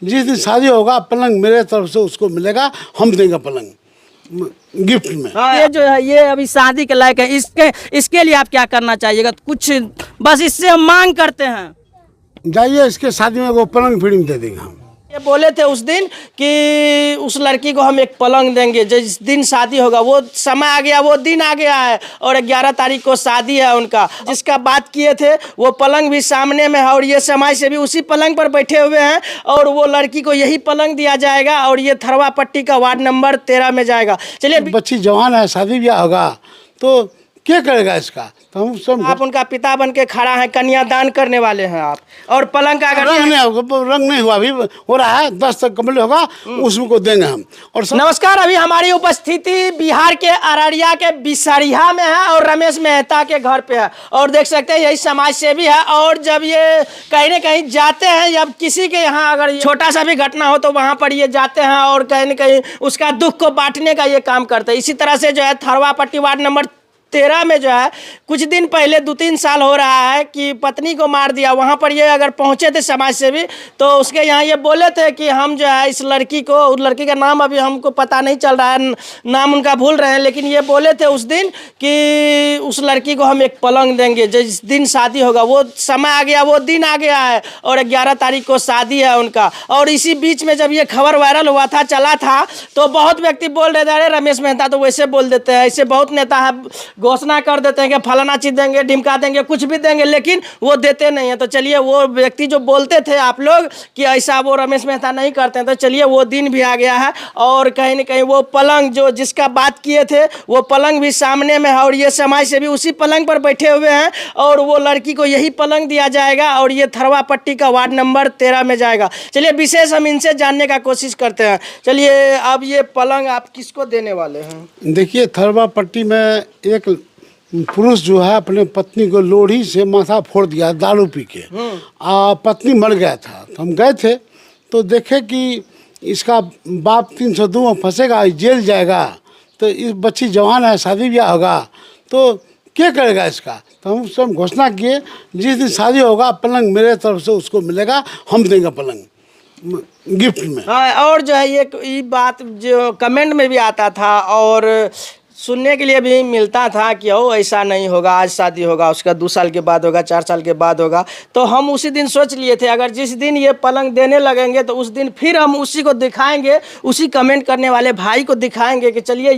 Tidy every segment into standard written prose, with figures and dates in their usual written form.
जिस दिन शादी होगा पलंग मेरे तरफ से उसको मिलेगा, हम देंगे पलंग गिफ्ट में। ये जो है ये अभी शादी के लायक है, इसके लिए आप क्या करना चाहिएगा? कुछ बस इससे हम मांग करते हैं। जाइए इसके शादी में वो पलंग फिल्म दे देंगे हम। ये बोले थे उस दिन कि उस लड़की को हम एक पलंग देंगे जिस दिन शादी होगा। वो समय आ गया, वो दिन आ गया है और 11 तारीख को शादी है उनका। जिसका बात किए थे वो पलंग भी सामने में है और ये समय से भी उसी पलंग पर बैठे हुए हैं और वो लड़की को यही पलंग दिया जाएगा और ये थरवा पट्टी का वार्ड नंबर 13 में जाएगा। चलिए, बच्ची जवान है, शादी ब्याह होगा तो क्या करेगा इसका? तो हम सब आप उनका पिता बन के खड़ा है, कन्यादान करने वाले हैं आप, और पलंग का अगर रंग नहीं हुआ, अभी हो रहा है, 10 तक कम्प्लीट होगा, उसमें को देंगे हम। और नमस्कार, अभी हमारी उपस्थिति बिहार के अररिया के बिसरिया में है और रमेश मेहता के घर पे है और देख सकते हैं यही समाज सेवी है। और जब ये कहीं न कहीं जाते हैं या किसी के यहाँ अगर छोटा सा भी घटना हो तो वहाँ पर ये जाते हैं और कहीं न कहीं उसका दुख को बांटने का ये काम करते हैं। इसी तरह से जो है थरवा पट्टी वार्ड नंबर 13 में जो है कुछ दिन पहले 2-3 साल हो रहा है कि पत्नी को मार दिया। वहाँ पर ये अगर पहुँचे थे समाज सेवी तो उसके यहाँ ये बोले थे कि हम जो है इस लड़की को, उस लड़की का नाम अभी हमको पता नहीं चल रहा है, नाम उनका भूल रहे हैं, लेकिन ये बोले थे उस दिन कि उस लड़की को हम एक पलंग देंगे जिस दिन शादी होगा। वो समय आ गया, वो दिन आ गया है और 11 तारीख को शादी है उनका। और इसी बीच में जब ये खबर वायरल हुआ था, चला था, तो बहुत व्यक्ति बोल रहे थे अरे रमेश मेहता तो वैसे बोल देते हैं, ऐसे बहुत नेता है घोषणा कर देते हैं कि फलाना चीज देंगे, ढिमका देंगे, कुछ भी देंगे, लेकिन वो देते नहीं है। तो चलिए, वो व्यक्ति जो बोलते थे आप लोग कि ऐसा वो रमेश मेहता नहीं करते हैं, तो चलिए वो दिन भी आ गया है और कहीं न कहीं वो पलंग जो जिसका बात किए थे वो पलंग भी सामने में है और ये समाज से भी उसी पलंग पर बैठे हुए हैं और वो लड़की को यही पलंग दिया जाएगा और ये थरवा पट्टी का वार्ड नंबर 13 में जाएगा। चलिए विशेष हम इनसे जानने का कोशिश करते हैं। चलिए, अब ये पलंग आप किसको देने वाले हैं? देखिए, थरवा पट्टी में एक पुरुष जो है अपने पत्नी को लोढ़ी से माथा फोड़ दिया दारू पी के। पत्नी मर गया था, तो हम गए थे तो देखे कि इसका बाप 302 में फंसेगा, जेल जाएगा। तो इस बच्ची जवान है, शादी ब्याह होगा तो क्या करेगा इसका? तो हम सब घोषणा किए जिस दिन शादी होगा पलंग मेरे तरफ से उसको मिलेगा, हम देंगे पलंग गिफ्ट में। हाँ, और जो है ये बात जो कमेंट में भी आता था और सुनने के लिए भी मिलता था कि ओ ऐसा नहीं होगा, आज शादी होगा, उसका 2 साल के बाद होगा, 4 साल के बाद होगा। तो हम उसी दिन सोच लिए थे अगर जिस दिन ये पलंग देने लगेंगे तो उस दिन फिर हम उसी को दिखाएंगे, उसी कमेंट करने वाले भाई को दिखाएंगे कि चलिए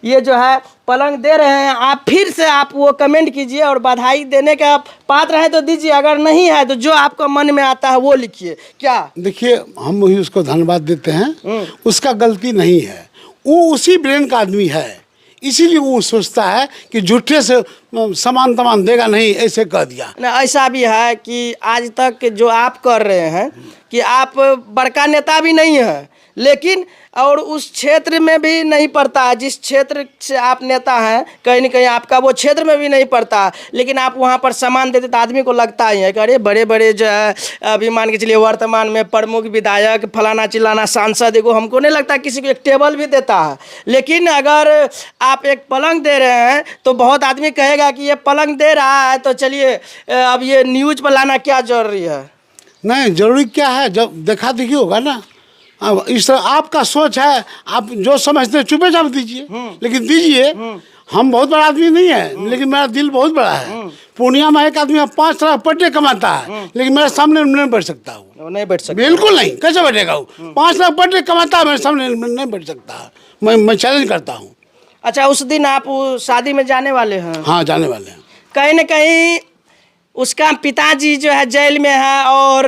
ये जो है पलंग दे रहे हैं, आप फिर से आप वो कमेंट कीजिए और बधाई देने का पात्र है तो दीजिए, अगर नहीं है तो जो आपको मन में आता है वो लिखिए। क्या देखिए, हम वही उसको धन्यवाद देते हैं, उसका गलती नहीं है, वो उसी ब्रेन का आदमी है, इसीलिए वो सोचता है कि झूठे से सामान तमान देगा नहीं, ऐसे कह दिया ना। ऐसा भी है कि आज तक जो आप कर रहे हैं कि आप बड़का नेता भी नहीं है, लेकिन और उस क्षेत्र में भी नहीं पड़ता है, जिस क्षेत्र से आप नेता हैं कहीं न कहीं आपका वो क्षेत्र में भी नहीं पड़ता है, लेकिन आप वहाँ पर सामान देते तो आदमी को लगता ही है कि अरे बड़े बड़े जो है अभी मान के चलिए वर्तमान में प्रमुख विधायक फलाना चिलाना सांसद, एगो हमको नहीं लगता किसी को एक टेबल भी देता है। लेकिन अगर आप एक पलंग दे रहे हैं तो बहुत आदमी कहेगा कि ये पलंग दे रहा है तो चलिए अब ये न्यूज पर लाना क्या जरूरी है? नहीं, जरूरी क्या है, जब देखा देखी होगा ना। अब इस तरह आपका सोच है, आप जो समझते हैं चुपे चाप दीजिए, लेकिन दीजिए। हम बहुत बड़ा आदमी नहीं है, लेकिन मेरा दिल बहुत बड़ा है। पूर्णिया में एक आदमी 5 लाख पट्टे कमाता है, लेकिन मेरे सामने नहीं बैठ सकता हूँ, नहीं बैठ सकता, बिल्कुल नहीं। कैसे बैठेगा वो? 5 लाख पट्टे कमाता है, मेरे सामने नहीं बैठ सकता। मैं चैलेंज करता हूँ। अच्छा, उस दिन आप शादी में जाने वाले हैं? हाँ, जाने वाले हैं। कहीं न कहीं उसका पिताजी जो है जेल में है और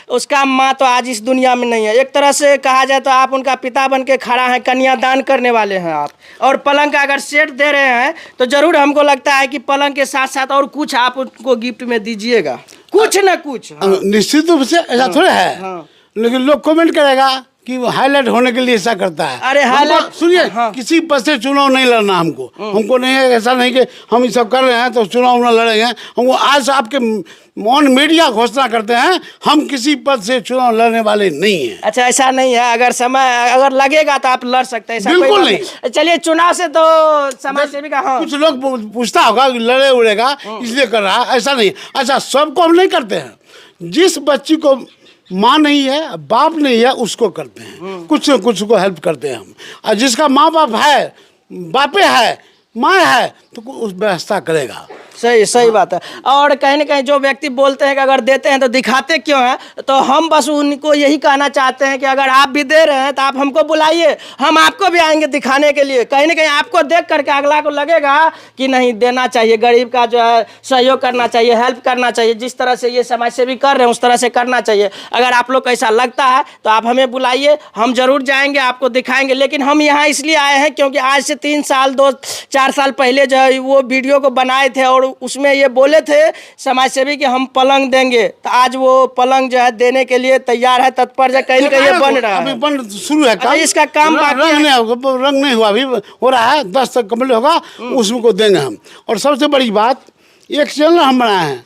उसका माँ तो आज इस दुनिया में नहीं है। एक तरह से कहा जाए तो आप उनका पिता बन के खड़ा है, कन्यादान करने वाले हैं आप, और पलंग का अगर सेट दे रहे हैं तो जरूर हमको लगता है कि पलंग के साथ साथ और कुछ आप उनको गिफ्ट में दीजिएगा, कुछ ना कुछ। हाँ। निश्चित रूप से ऐसा थोड़ा है। हाँ। लेकिन लोग कमेंट करेगा कि वो हाईलाइट होने के लिए ऐसा करता है। अरे हाईलाइट सुनिए, हाँ। किसी पद से चुनाव नहीं लड़ना हमको नहीं है। ऐसा नहीं कि हम ये सब कर रहे हैं तो चुनाव न लड़ेंगे। हमको आज आपके ऑन मीडिया घोषणा करते हैं हम किसी पद से चुनाव लड़ने वाले नहीं हैं। अच्छा, ऐसा नहीं है, अगर समय अगर लगेगा तो आप लड़ सकते हैं, ऐसा बिल्कुल नहीं। चलिए, चुनाव से तो समाज सेवी का हाँ। कुछ लोग पूछता होगा लड़े उड़ेगा इसलिए कर रहा है, ऐसा नहीं। अच्छा, सबको हम नहीं करते हैं। जिस बच्ची को माँ नहीं है, बाप नहीं है, उसको करते हैं, कुछ न कुछ को हेल्प करते हैं हम। और जिसका माँ बाप है, बापे है, माँ है, तो उस व्यवस्था करेगा। सही सही बात है। और कहीं ना कहीं जो व्यक्ति बोलते हैं कि अगर देते हैं तो दिखाते क्यों हैं, तो हम बस उनको यही कहना चाहते हैं कि अगर आप भी दे रहे हैं तो आप हमको बुलाइए, हम आपको भी आएंगे दिखाने के लिए। कहीं ना कहीं आपको देख करके अगला को लगेगा कि नहीं, देना चाहिए, गरीब का जो है सहयोग करना चाहिए, हेल्प करना चाहिए। जिस तरह से ये समाज सेवी कर रहे हैं उस तरह से करना चाहिए। अगर आप लोग को ऐसा लगता है तो आप हमें बुलाइए, हम जरूर जाएंगे, आपको दिखाएंगे। लेकिन हम यहाँ इसलिए आए हैं क्योंकि आज से 3 साल 2-4 साल पहले जो है वो वीडियो को बनाए थे और उसमें ये बोले थे समाज सेवी कि हम पलंग देंगे। तो आज वो पलंग जो है देने के लिए तैयार है, तत्पर है, कहीं ना कहीं ये बन रहा अभी है। बन शुरू है काम। इसका काम बाकी रंग नहीं हुआ, अभी हो रहा है, 10 तक कम्प्लीट होगा, उसमें को देंगे हम। और सबसे बड़ी बात, एक चैनल हम बनाए हैं,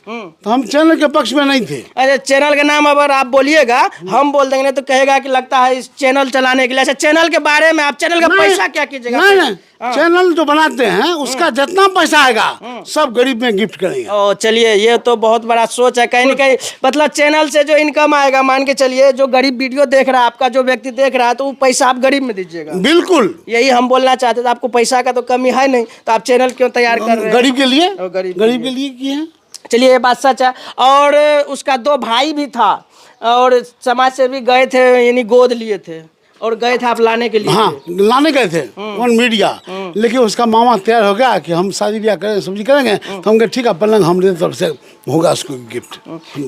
तो हम चैनल के पक्ष में नहीं थे। अच्छा, चैनल का नाम अगर आप बोलिएगा हम बोल देंगे, नहीं तो कहेगा कि लगता है इस चैनल चलाने के लिए। अच्छा, चैनल के बारे में आप चैनल का पैसा क्या कीजिएगा? नहीं, चैनल जो बनाते हैं उसका जितना पैसा आएगा सब गरीब में गिफ्ट करेंगे। ओ चलिए, ये तो बहुत बड़ा सोच है। कहीं ना कहीं मतलब चैनल से जो इनकम आएगा, मान के चलिए जो गरीब वीडियो देख रहा है आपका, जो व्यक्ति देख रहा है, तो वो पैसा आप गरीब में दीजिएगा। बिल्कुल, यही हम बोलना चाहते थे। आपको पैसा का तो कमी है नहीं, तो आप चैनल क्यों तैयार कर रहे हैं? गरीब के लिए, और गरीब के लिए किए हैं। चलिए, ये बात सच है। और उसका 2 भाई भी था और समाज से भी गए थे, यानी गोद लिए थे और गए थे आप लाने के लिए। हाँ, लाने गए थे वन मीडिया, लेकिन उसका मामा तैयार हो गया कि हम शादी ब्याह करेंगे, सब्जी करेंगे, तो हम कहे ठीक है, पलंग हमारे तरफ से होगा उसको गिफ्ट।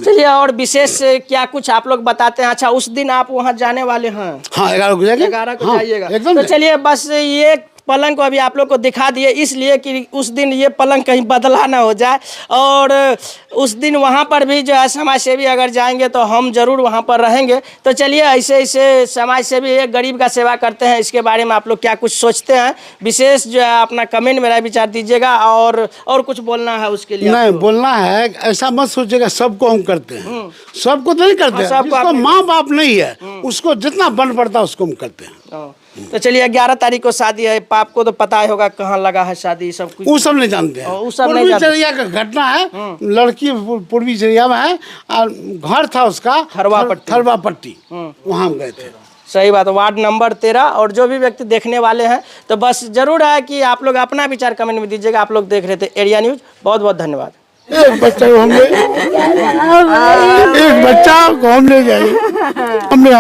चलिए, और विशेष क्या कुछ आप लोग बताते हैं? अच्छा, उस दिन आप वहाँ जाने वाले हैं? हाँ, 11 को जाएंगे। 11 को हाँ, जाइएगा। एकदम। तो चलिए, बस ये पलंग को अभी आप लोग को दिखा दिए, इसलिए कि उस दिन ये पलंग कहीं बदला ना हो जाए। और उस दिन वहाँ पर भी जो है समाज सेवी अगर जाएंगे तो हम जरूर वहाँ पर रहेंगे। तो चलिए, ऐसे ऐसे समाज सेवी एक गरीब का सेवा करते हैं, इसके बारे में आप लोग क्या कुछ सोचते हैं, विशेष जो है अपना कमेंट मेरा विचार दीजिएगा। और कुछ बोलना है उसके लिए? नहीं, बोलना है, ऐसा मत सोचिएगा सबको हम करते हैं, सबको तो नहीं करते। जिसको माँ बाप नहीं है उसको जितना बन पड़ता है उसको हम करते हैं। तो चलिए, 11 तारीख को शादी है, पाप को तो पता ही होगा कहाँ लगा है शादी, सब कुछ। वो सब नहीं जानते हैं। वो सब नहीं पूर्वी जानते। चरिया का घटना है, लड़की पूर्वी चरिया में है और घर था उसका थरवा पट्टी, वहाँ हम गए थे। सही बात है, वार्ड नंबर 13। और जो भी व्यक्ति देखने वाले हैं तो बस जरूर है कि आप लोग अपना विचार कमेंट में दीजिएगा। आप लोग देख रहे थे एरिया न्यूज, बहुत बहुत धन्यवाद। एक बच्चा को हम ले गए, हमने